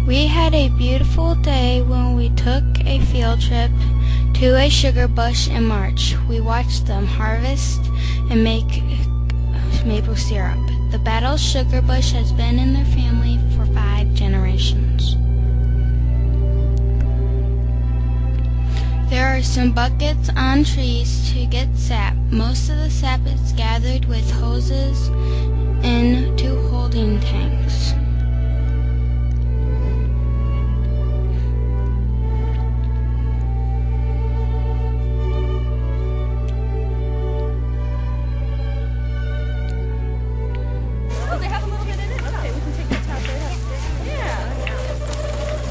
We had a beautiful day when we took a field trip to a sugar bush in March. We watched them harvest and make maple syrup. The Battle Sugar Bush has been in their family for 5 generations. There are some buckets on trees to get sap. Most of the sap is gathered with hoses into holding tanks. They have a little bit in it? Okay, we can take the top right out. Yeah.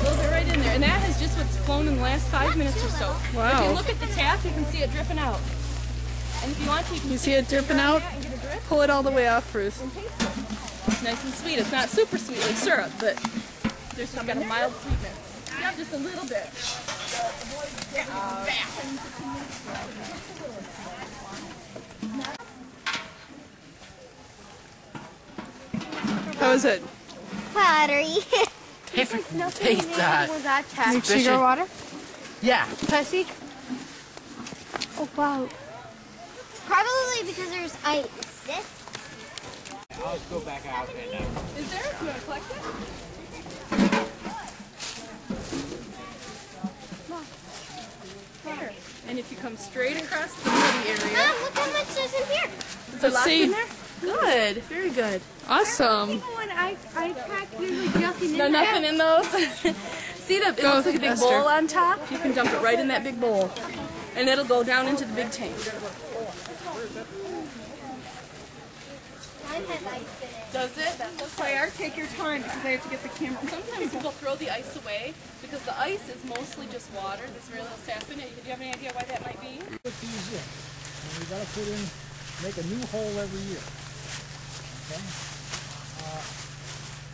Those are right in there. And that is just what's flown in the last 5 minutes or so. Wow. If you look at the tap, you can see it dripping out. And if you want to, you can You see it dripping out? Pull it all the way off, Bruce. It's nice and sweet. It's not super sweet like syrup, but there's got a mild sweetness. Yeah, just a little bit. How is it? Pottery. Taste that. Was that Like tap? sugar water? Yeah. Pussy? Oh, wow. Probably because there's ice. This? I'll just go back out and Is there? You want to collect it? Here. And if you come straight across the muddy area. Mom, look how much there's in here. Is there lots see. in there? Good. Very good. Awesome. When I pack usually nothing in No, nothing in those. See the it looks like a big Esther. bowl on top? You can dump it right in that big bowl. And it'll go down into the big tank. Mine has ice in it. Does it? Claire, take your time because I have to get the camera. Sometimes people throw the ice away because the ice is mostly just water. There's very little sap in it. Do you have any idea why that might be? Put these in, and we got to put in, make a new hole every year. Okay.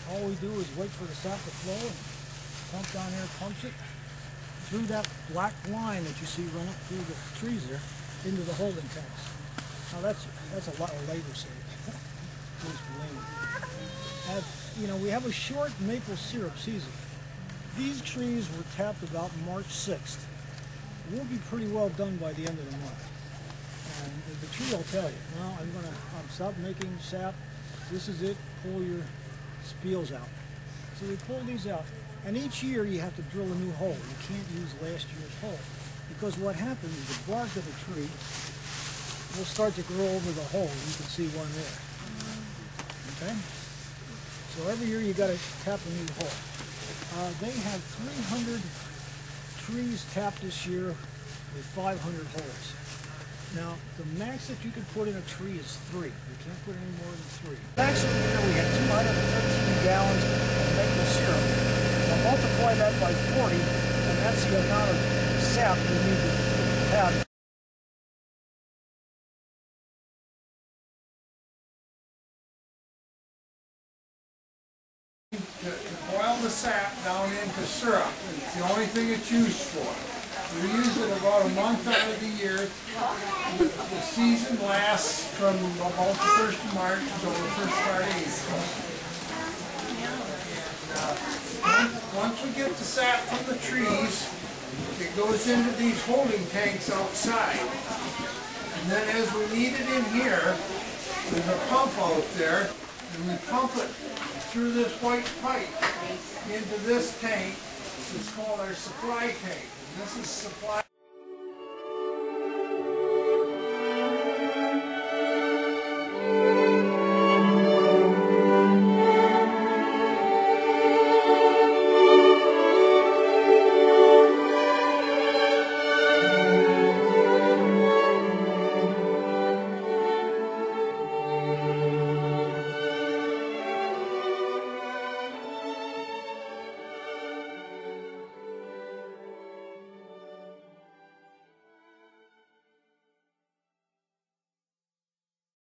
All we do is wait for the sap to flow, and pump down here, pumps it through that black line that you see run up through the trees there into the holding tanks. Now that's a lot of labor saving. And, you know, we have a short maple syrup season. These trees were tapped about March 6th. We'll be pretty well done by the end of the month. And the tree will tell you, well, I'm stop making sap. This is it. Pull your spiels out. So we pull these out. And each year you have to drill a new hole. You can't use last year's hole. Because what happens is the bark of the tree will start to grow over the hole. You can see one there. Okay? So every year you got to tap a new hole. They have 300 trees tapped this year with 500 holes. Now, the max that you can put in a tree is 3. You can't put any more than 3. Maximum year we had 213 gallons of maple syrup. Now multiply that by 40, and that's the amount of sap you need to have. To boil the sap down into syrup. It's the only thing it's used for. We use it about a month out of the year. The season lasts from about the 1st of March until the first part of April. And once we get the sap from the trees, it goes into these holding tanks outside. And then as we need it in here, there's a pump out there, and we pump it through this white pipe into this tank. It's called our supply tank. And this is supply.